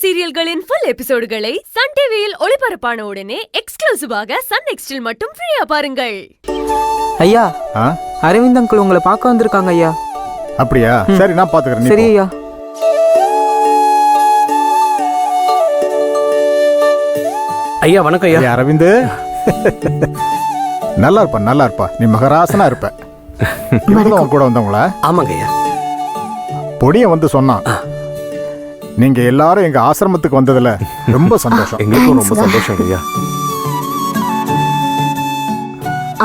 சீரியல்களின் full எபிசோடுகளை Sun டிவியில் ஒளிபரப்பான உடனே எக்ஸ்க்ளூசிவாக சன் நெக்ஸ்டில் மட்டும் ஃப்ரீயா பாருங்கள். ஐயா, அரவிந்த் அங்கிள் உங்களை பார்க்க வந்திருக்காங்க ஐயா. அப்படியா? சரி, நான் பாத்துக்கிறேன். சரி ஐயா. ஐயா வணக்கம் ஐயா. அரவிந்த், நல்லா இருப்பா, நல்லா இருப்பா. நீ மகராசனா இருப்ப. கூட வந்தவங்களா? ஆமாங்க ஐயா. பொடிய வந்து சொன்னான், நீங்க எல்லாரும் எங்க ஆசிரமத்துக்கு வந்ததுல ரொம்ப சந்தோஷம். எங்களுக்கும் ரொம்ப சந்தோஷம் ஐயா.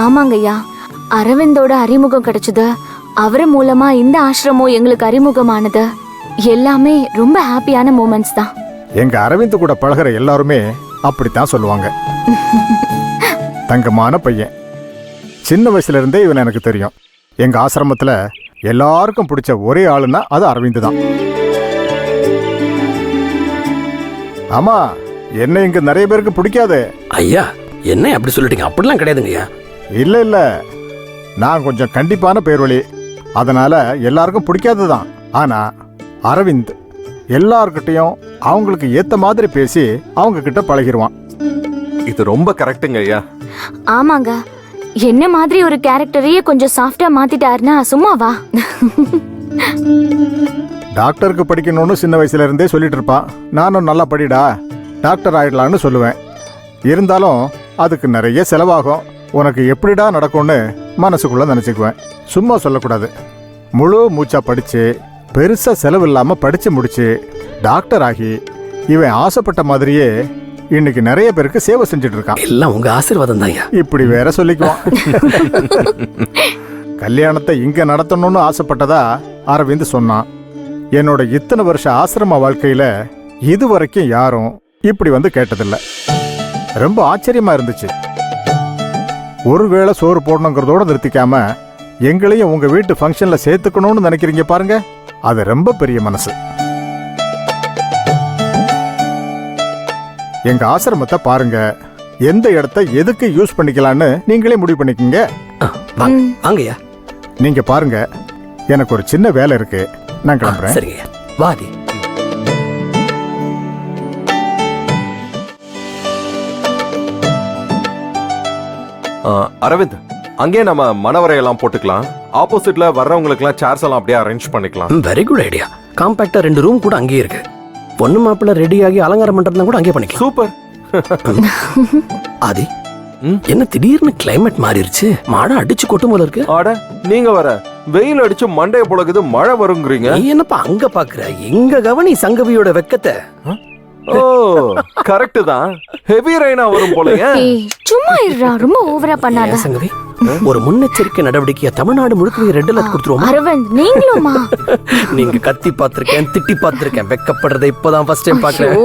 ஆமாங்க ஐயா, அரவிந்தோட அறிமுகம் கிடைச்சது, அவர் மூலமா இந்த ஆசிரமம் எங்களுக்கு அறிமுகமானது, எல்லாமே ரொம்ப ஹாப்பியான மூமெண்ட்ஸ் தான். எங்க அரவிந்த் கூட பழகிற எல்லாருமே அப்படித்தான் சொல்லுவாங்க. தங்கமான பையன். சின்ன வயசுல இருந்தே இவன் எனக்கு தெரியும். எங்க ஆசிரமத்துல எல்லாருக்கும் பிடிச்ச ஒரே ஆளுன்னா அது அரவிந்த் தான். ஆமா, என்ன இங்க நிறைய பேருக்கு பிடிக்காது. ஐயா என்ன அப்படி சொல்லிட்டீங்க? அப்படிலாம் கிடையாதுங்க ஐயா. இல்ல இல்ல, நான் கொஞ்சம் கண்டிப்பான பேர்வழி, அதனால எல்லாருக்கும் பிடிக்காதுதான். ஆனா அரவிந்த் எல்லார்கிட்டையும் அவங்களுக்கு ஏத்த மாதிரி பேசி அவங்க கிட்ட பழகிடுவான். இது ரொம்ப கரெக்டுங்க ஐயா. ஆமாங்க, என்ன மாதிரி ஒரு கேரக்டரையே கொஞ்சம் சாஃப்டா மாத்திட்டாருன்னா சும்மாவா? டாக்டருக்கு படிக்கணும்னு சின்ன வயசுல இருந்தே சொல்லிட்டு இருப்பான். நானும் நல்லா படிடா, டாக்டர் ஆயிடலான்னு சொல்லுவேன். இருந்தாலும் அதுக்கு நிறைய செலவாகும். உனக்கு எப்படிடா நடக்கும்னு மனசுக்குள்ள நினைச்சுக்குவேன். சும்மா சொல்லக்கூடாது. முழு மூச்சா படிச்சு பெருசா செலவு இல்லாம படிச்சு முடிச்சு டாக்டர் ஆகி இவன் ஆசைப்பட்ட மாதிரியே இன்னைக்கு நிறைய பேருக்கு சேவை செஞ்சுட்டு இருக்கான். எல்லாம் உங்க ஆசீர்வாதம் தான் ஐயா. இப்படி வேற சொல்லிக்குவான். கல்யாணத்தை இங்க நடத்தணும்னு ஆசைப்பட்டதா அரவிந்த் சொன்னான். என்னோட இத்தனை வருஷ ஆசிரம வாழ்க்கையில இதுவரைக்கும் யாரும் இப்படி வந்து கேட்டதில்லை. ரொம்ப ஆச்சரியமா இருந்துச்சு. ஒருவேளை சோறு போடணுங்கிறதோட நிறுத்திக்காம எங்களையும் உங்க வீட்டு ஃபங்க்ஷன்ல சேர்த்துக்கணும்னு நினைக்கிறீங்க பாருங்க, அது ரொம்ப பெரிய மனசு. எங்க ஆசிரமத்தை பாருங்க, எந்த இடத்தை எதுக்கு யூஸ் பண்ணிக்கலான்னு நீங்களே முடிவு பண்ணிக்கங்க. வாங்கய்யா. நீங்க பாருங்க, எனக்கு ஒரு சின்ன வேலை இருக்கு, நான் கிளம்புறேன். சரிங்க வாதி. அரவிந்த், அங்கே நம்ம மனவரையெல்லாம் போட்டுக்கலாம். ஆப்போசிட்ல வர்றவங்களுக்கு எல்லாம் சேர்ஸ் எல்லாம் அப்படியே அரேஞ்ச் பண்ணிக்கலாம். Very good idea. காம்பாக்டா 2 ரூம் கூட அங்கேயே இருக்கு. பொண்ணு மாப்பிள்ள ரெடி ஆகி அலங்காரம் பண்றதா கூட அங்கேயே பண்ணிக்கலாம். சூப்பர். ஆதி, என்ன திடீர்னு கிளைமேட் மாறிடுச்சு? மழை அடிச்சு கொட்டும் போல இருக்கு. ஆட, நீங்க வர வெயில் அடிச்சு மண்டைய புழகுது, மழை வருங்கிறீங்க. நீ என்னப்பா அங்க பாக்குற? எங்க கவனி சங்கவியோட வெக்கத்தை. ஓ, கரெக்ட் தான். ஹெவி ரெயினா வரும் போலயே. சும்மா இருடா, ரொம்ப ஓவரா பண்ணாத. சங்கவி, ஒரு முன்னெச்சரிக்கை நடவடிக்கையா தமிழ்நாடு முழுக்க ரெட் அலர்ட் கொடுத்துருவோமா? அரவிந்த், நீங்களுமா? நீங்க கத்தி பாத்திருக்கேன், திட்டி பாத்திருக்கேன், வெக்கப்படுறதை இப்பதான் ஃபர்ஸ்ட் டைம் பாக்குறேன்.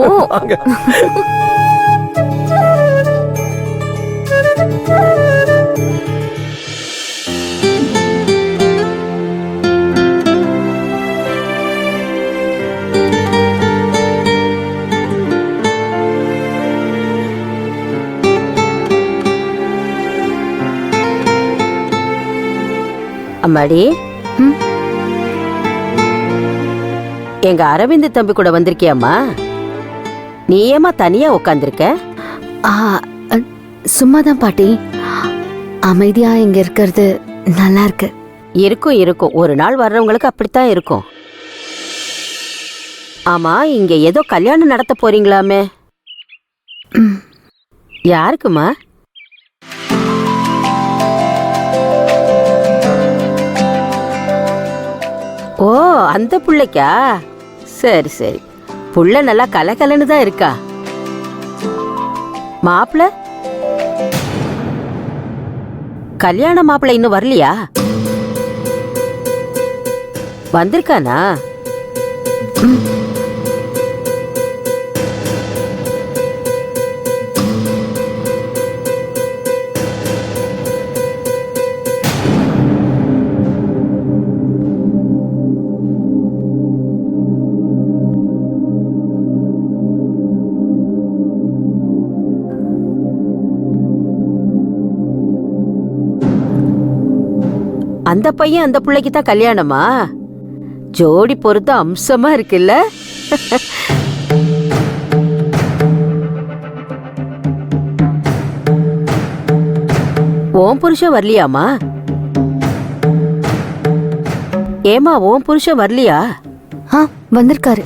அம்மாடி, எங்க அரவிந்த் தம்பி கூட வந்திருக்கியாம்மா? நீ ஏமா தனியா உட்காந்துருக்க? சும்மாதான் பாட்டி, அமைதியா இங்க இருக்கிறது நல்லா இருக்கு. இருக்கும் இருக்கும், ஒரு நாள் வர்றவங்களுக்கு அப்படித்தான் இருக்கும். ஆமா, இங்க ஏதோ கல்யாணம் நடத்த போறீங்களாமே? யாருக்குமா? ஓ, அந்த புள்ளைக்கா? சரி சரி, புள்ள நல்லா கலகலன்னு தான் இருக்கா. மாப்பிள்ள? கல்யாண மாப்பிள்ள இன்னும் வரலையா? வந்திருக்கானா? அந்த பையன் அந்த பிள்ளைக்கு தான் கல்யாணமா? ஜோடி பொறுத்து அம்சமா இருக்குல்ல? ஓம் புருஷன் வரலையாமா? ஏமா ஓம் புருஷன் வரலையா? ஆ வந்திருக்காரு.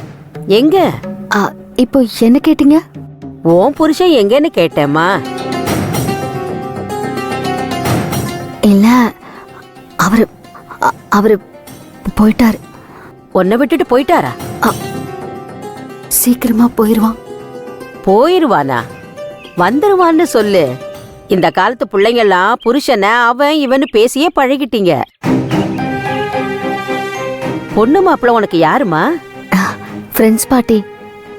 எங்க? ஆ, இப்போ என்ன கேட்டீங்க? ஓம் புருஷன் எங்கன்னு கேட்டேம்மா. இல்ல, அவரு அவரு போயிட்டாரு. உன்னை விட்டுட்டு போயிட்டாரா? சீக்கிரமா போயிருவான். போயிருவானா? வந்துருவான்னு சொல்லு. இந்த காலத்து பிள்ளைங்கெல்லாம் புருஷனை அவன் இவன்னு பேசியே பழகிட்டீங்க. பொண்ணு மாப்பிள்ள உனக்கு யாருமா? ஃப்ரெண்ட்ஸ் பாட்டி.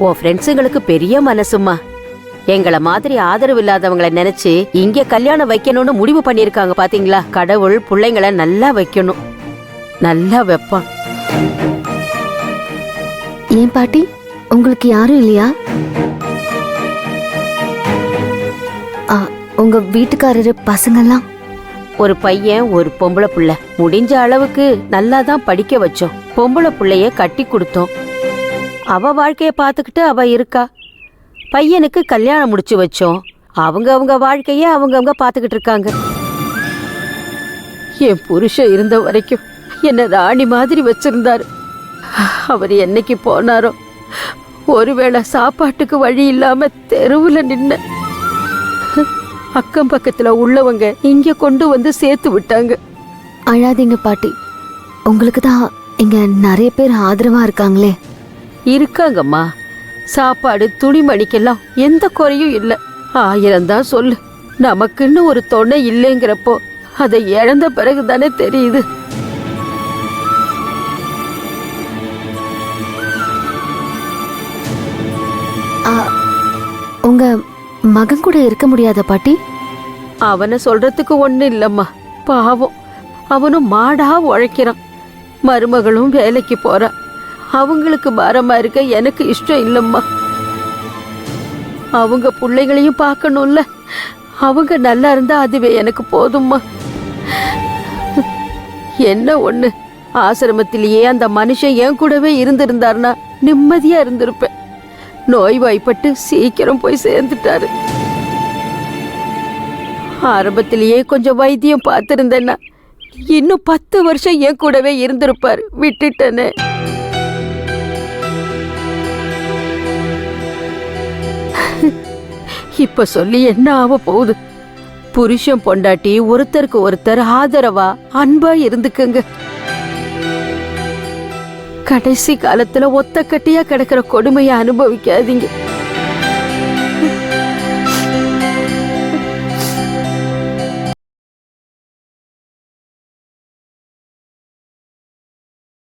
உன் ஃப்ரெண்ட்ஸுங்களுக்கு பெரிய மனசுமா. எங்களை மாதிரி ஆதரவு இல்லாதவங்களை நினைச்சு இங்க கல்யாணம் வைக்கணும்னு முடிவு பண்ணிருக்காங்க பாத்தீங்களா? கடவுள் பிள்ளைங்களை நல்லா வைக்கணும், நல்லா வைப்பான். ஏன் பாட்டி, உங்களுக்கு யாரும் இல்லையா? உங்க வீட்டுக்காரரு பசங்கெல்லாம்? ஒரு பையன் ஒரு பொம்பளை புள்ள. முடிஞ்ச அளவுக்கு நல்லா தான் படிக்க வச்சோம். பொம்பளை புள்ளைய கட்டி கொடுத்தோம். அவ வாழ்க்கைய பாத்துக்கிட்டு அவ இருக்கா. பையனுக்கு கல்யாணம் முடிச்சு வச்சோம். அவங்க வாழ்க்கைய அவங்க பாத்துக்கிட்டு இருக்காங்க. என் புருஷன் இருந்த வரைக்கும் என்ன ராணி மாதிரி வச்சிருந்தாரு. அவர் என்னைக்கு போனாரோ, ஒருவேளை சாப்பாட்டுக்கு வழி இல்லாம தெருவுல நின்ன. அக்கம் பக்கத்துல உள்ளவங்க இங்க கொண்டு வந்து சேர்த்து விட்டாங்க. அழாதீங்க பாட்டி, உங்களுக்கு தான் இங்க நிறைய பேர் ஆதரவா இருக்காங்களே. இருக்காங்கம்மா. சாப்பாடு துணிமணிக்கெல்லாம் எந்த குறையும் இல்ல. 1000 தான் சொல்லு. நமக்குன்னு ஒரு துணை இல்லைங்கிறப்போ அதை இழந்த பிறகுதானே தெரியுது. உங்க மகன் கூட இருக்க முடியாத பாட்டி? அவனை சொல்றதுக்கு ஒண்ணு இல்லம்மா. பாவம், அவனும் மாடா உழைக்கிறான். மருமகளும் வேலைக்கு போறா. அவங்களுக்கு பாரமா இருக்க எனக்கு இஷ்டம் இல்லம்மா. அவங்க பிள்ளைகளையும் பார்க்கணும்ல. அவங்க நல்லா இருந்தா அதுவே எனக்கு போதும்மா. என்ன ஒண்ணு, ஆசிரமத்திலேயே அந்த மனுஷன் என் கூடவே இருந்திருந்தாருன்னா நிம்மதியா இருந்திருப்பேன். நோய்வாய்ப்பட்டு சீக்கிரம் போய் சேர்ந்துட்டாரு. ஆரம்பத்திலேயே கொஞ்சம் வைத்தியம் பார்த்திருந்தேன்னா இன்னும் 10 வருஷம் என் கூடவே இருந்திருப்பாரு. விட்டுட்டேனே. இப்ப சொல்லி என்ன ஆக போகுது? புருஷன் பொண்டாட்டி ஒருத்தருக்கு ஒருத்தர் ஆதரவா அன்பா இருந்துக்குங்க. கடைசி காலத்துல ஒத்த கட்டியா கிடக்கிற கொடுமையை அனுபவிக்காதீங்க.